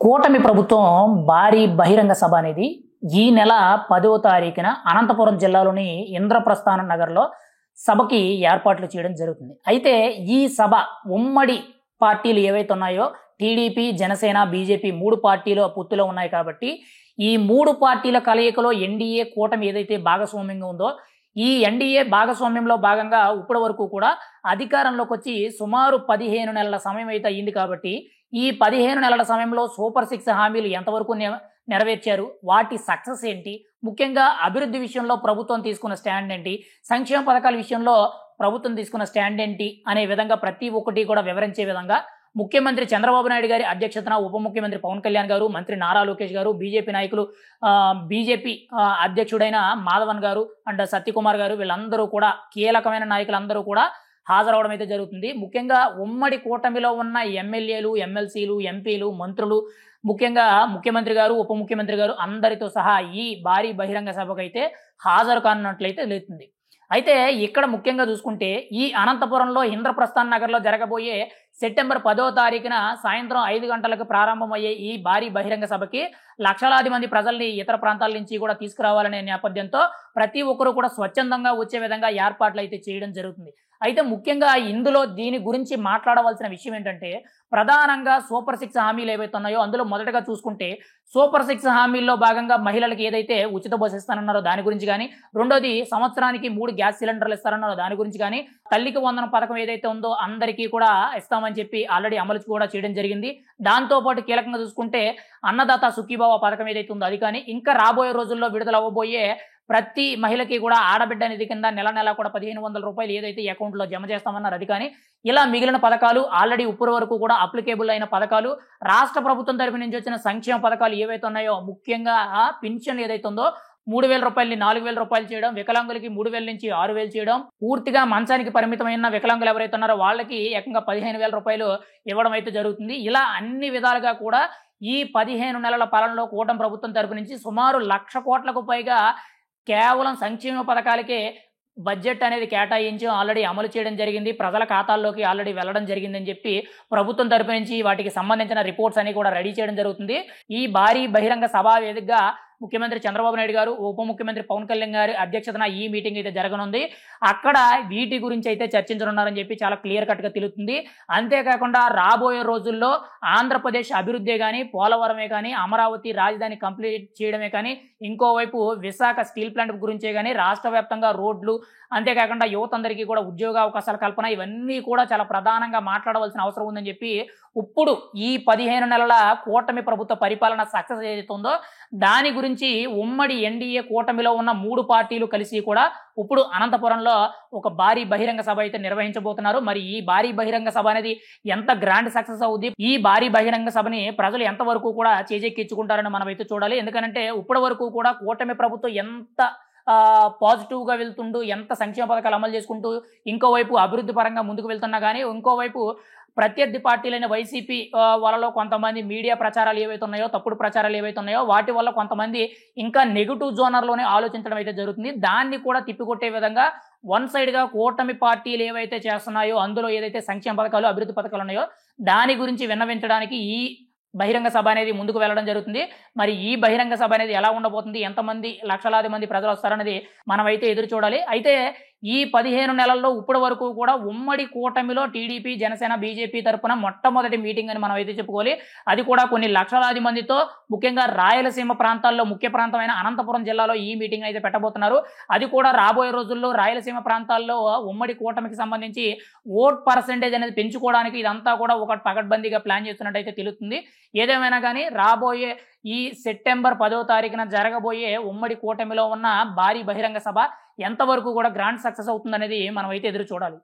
కూటమి ప్రభుత్వం భారీ బహిరంగ సభ అనేది ఈ నెల 10వ తారీఖున అనంతపురం జిల్లాలోని ఇంద్రప్రస్థాన నగర్లో సభకి ఏర్పాట్లు చేయడం జరుగుతుంది. అయితే ఈ సభ ఉమ్మడి పార్టీలు ఏవైతే ఉన్నాయో టీడీపీ, జనసేన, బీజేపీ 3 పార్టీలు పొత్తులో ఉన్నాయి కాబట్టి ఈ 3 పార్టీల కలయికలో ఎన్డీఏ కూటమి ఏదైతే భాగస్వామ్యంగా ఉందో ఈ ఎన్డీఏ భాగస్వామ్యంలో భాగంగా ఇప్పటి వరకు కూడా అధికారంలోకి వచ్చి సుమారు 15 నెలల సమయం అయితే అయ్యింది కాబట్టి ఈ 15 నెలల సమయంలో సూపర్ 6 హామీలు ఎంతవరకు నెరవేర్చారు, వాటి సక్సెస్ ఏంటి, ముఖ్యంగా అభివృద్ధి విషయంలో ప్రభుత్వం తీసుకున్న స్టాండ్ ఏంటి, సంక్షేమ పథకాల విషయంలో ప్రభుత్వం తీసుకున్న స్టాండ్ ఏంటి అనే విధంగా ప్రతి ఒక్కటి కూడా వివరించే విధంగా ముఖ్యమంత్రి చంద్రబాబు నాయుడు గారి అధ్యక్షతన ఉప ముఖ్యమంత్రి పవన్ కళ్యాణ్ గారు, మంత్రి నారా లోకేష్ గారు, బీజేపీ నాయకులు బీజేపీ అధ్యక్షుడైన మాధవన్ గారు అండ్ సత్యకుమార్ గారు వీళ్ళందరూ కూడా కీలకమైన నాయకులందరూ కూడా హాజరవడం అయితే జరుగుతుంది. ముఖ్యంగా ఉమ్మడి కూటమిలో ఉన్న ఎమ్మెల్యేలు, ఎమ్మెల్సీలు, ఎంపీలు, మంత్రులు, ముఖ్యంగా ముఖ్యమంత్రి గారు, ఉప ముఖ్యమంత్రి గారు అందరితో సహా ఈ భారీ బహిరంగ సభకు అయితే హాజరు కానున్నట్లయితే లేతుంది. అయితే ఇక్కడ ముఖ్యంగా చూసుకుంటే ఈ అనంతపురంలో ఇంద్రప్రస్థాన్ నగర్లో జరగబోయే సెప్టెంబర్ 10వ తారీఖున సాయంత్రం 5 గంటలకు ప్రారంభమయ్యే ఈ భారీ బహిరంగ సభకి లక్షలాది మంది ప్రజల్ని ఇతర ప్రాంతాల నుంచి కూడా తీసుకురావాలనే నేపథ్యంతో ప్రతి ఒక్కరూ కూడా స్వచ్ఛందంగా వచ్చే విధంగా ఏర్పాట్లు అయితే చేయడం జరుగుతుంది. అయితే ముఖ్యంగా ఇందులో దీని గురించి మాట్లాడవలసిన విషయం ఏంటంటే ప్రధానంగా సూపర్ 6 హామీలు ఏవైతే ఉన్నాయో అందులో మొదటగా చూసుకుంటే సూపర్ 6 హామీల్లో భాగంగా మహిళలకు ఏదైతే ఉచిత బస్సు ఇస్తానన్నారో దాని గురించి కానీ, రెండోది సంవత్సరానికి 3 గ్యాస్ సిలిండర్లు ఇస్తారన్నారో దాని గురించి కానీ, తల్లికి వందనం పథకం ఏదైతే ఉందో అందరికీ కూడా ఇస్తామని చెప్పి ఆల్రెడీ అమలు కూడా చేయడం జరిగింది. దాంతోపాటు కీలకంగా చూసుకుంటే అన్నదాత సుఖీభావ పథకం ఏదైతే ఉందో అది కానీ, ఇంకా రాబోయే రోజుల్లో విడుదల అవ్వబోయే ప్రతి మహిళకి కూడా ఆడబిడ్డ నిధి కింద నెల నెల కూడా 1500 రూపాయలు ఏదైతే అకౌంట్లో జమ చేస్తామన్నారు అది కానీ, ఇలా మిగిలిన పథకాలు ఆల్రెడీ ఇప్పటి వరకు కూడా అప్లికేబుల్ అయిన పథకాలు, రాష్ట్ర ప్రభుత్వం తరపు నుంచి వచ్చిన సంక్షేమ పథకాలు ఏవైతే ఉన్నాయో ముఖ్యంగా పింఛన్ ఏదైతే ఉందో 3000 రూపాయలని 4000 రూపాయలు చేయడం, వికలాంగులకి 3000 నుంచి 6000 చేయడం, పూర్తిగా మంచానికి పరిమితమైన వికలాంగులు ఎవరైతే ఉన్నారో వాళ్ళకి ఏకంగా 15000 రూపాయలు ఇవ్వడం అయితే జరుగుతుంది. ఇలా అన్ని విధాలుగా కూడా ఈ 15 నెలల పాలనలో కూటమి ప్రభుత్వం తరపు నుంచి సుమారు 1,00,000 కోట్లకు పైగా కేవలం సంక్షేమ పథకాలకే బడ్జెట్ అనేది కేటాయించి ఆల్రెడీ అమలు చేయడం జరిగింది. ప్రజల ఖాతాల్లోకి ఆల్రెడీ వెళ్ళడం జరిగిందని చెప్పి ప్రభుత్వం తరపు నుంచి వాటికి సంబంధించిన రిపోర్ట్స్ అన్ని కూడా రెడీ చేయడం జరుగుతుంది. ఈ భారీ బహిరంగ సభా వేదికగా ముఖ్యమంత్రి చంద్రబాబు నాయుడు గారు, ఉప ముఖ్యమంత్రి పవన్ కళ్యాణ్ గారి అధ్యక్షతన ఈ మీటింగ్ అయితే జరగనుంది. అక్కడ వీటి గురించి అయితే చర్చించనున్నారని చెప్పి చాలా క్లియర్ కట్గా తెలుస్తుంది. అంతేకాకుండా రాబోయే రోజుల్లో ఆంధ్రప్రదేశ్ అభివృద్ధి కానీ, పోలవరమే కానీ, అమరావతి రాజధాని కంప్లీట్ చేయడమే కానీ, ఇంకోవైపు విశాఖ స్టీల్ ప్లాంట్ గురించే కానీ, రాష్ట్ర వ్యాప్తంగా రోడ్లు, అంతేకాకుండా యువత అందరికీ కూడా ఉద్యోగ అవకాశాల కల్పన ఇవన్నీ కూడా చాలా ప్రధానంగా మాట్లాడవలసిన అవసరం ఉందని చెప్పి ఇప్పుడు ఈ 15 నెలల కూటమి ప్రభుత్వ పరిపాలన సక్సెస్ ఏదైతే ఉందో దాని గురించి ఉమ్మడి ఎన్డీఏ కూటమిలో ఉన్న 3 పార్టీలు కలిసి కూడా ఇప్పుడు అనంతపురంలో ఒక భారీ బహిరంగ సభ అయితే నిర్వహించబోతున్నారు. మరి ఈ భారీ బహిరంగ సభ అనేది ఎంత గ్రాండ్ సక్సెస్ అవుద్ది, ఈ భారీ బహిరంగ సభని ప్రజలు ఎంతవరకు కూడా చేజెక్కించుకుంటారని మనం అయితే చూడాలి. ఎందుకంటే ఇప్పటి వరకు కూడా కూటమి ప్రభుత్వం ఎంత పాజిటివ్గా వెళ్తుంటూ, ఎంత సంక్షేమ పథకాలు అమలు చేసుకుంటూ, ఇంకోవైపు అభివృద్ధి పరంగా ముందుకు వెళ్తున్నా కానీ, ఇంకోవైపు ప్రత్యర్థి పార్టీలైన వైసీపీ వాళ్ళలో కొంతమంది మీడియా ప్రచారాలు ఏవైతే ఉన్నాయో, తప్పుడు ప్రచారాలు ఏవైతే ఉన్నాయో వాటి వల్ల కొంతమంది ఇంకా నెగిటివ్ జోనర్లోనే ఆలోచించడం అయితే జరుగుతుంది. దాన్ని కూడా తిప్పికొట్టే విధంగా వన్ సైడ్గా కూటమి పార్టీలు ఏవైతే చేస్తున్నాయో అందులో ఏదైతే సంక్షేమ పథకాలు, అభివృద్ధి పథకాలు ఉన్నాయో దాని గురించి విన్నవించడానికి ఈ బహిరంగ సభ అనేది ముందుకు వెళ్ళడం జరుగుతుంది. మరి ఈ బహిరంగ సభ అనేది ఎలా ఉండబోతుంది, ఎంతమంది లక్షలాది మంది ప్రజలు వస్తారనేది మనమైతే ఎదురు చూడాలి. అయితే ఈ 15 నెలల్లో ఇప్పటి వరకు కూడా ఉమ్మడి కూటమిలో టీడీపీ, జనసేన, బీజేపీ తరపున మొట్టమొదటి మీటింగ్ అని మనం అయితే చెప్పుకోవాలి. అది కూడా కొన్ని లక్షలాది మందితో, ముఖ్యంగా రాయలసీమ ప్రాంతాల్లో ముఖ్య ప్రాంతమైన అనంతపురం జిల్లాలో ఈ మీటింగ్ అయితే పెట్టబోతున్నారు. అది కూడా రాబోయే రోజుల్లో రాయలసీమ ప్రాంతాల్లో ఉమ్మడి కూటమికి సంబంధించి ఓట్ పర్సెంటేజ్ అనేది పెంచుకోవడానికి ఇదంతా కూడా ఒక పకడ్బందీగా ప్లాన్ చేస్తున్నట్టయితే తెలుస్తుంది. ఏదేమైనా కానీ రాబోయే ఈ సెప్టెంబర్ 10వ తారీఖున జరగబోయే ఉమ్మడి కూటమిలో ఉన్న భారీ బహిరంగ సభ ఎంతవరకు కూడా గ్రాండ్ సక్సెస్ అవుతుందనేది మనం అయితే ఎదురు చూడాలి.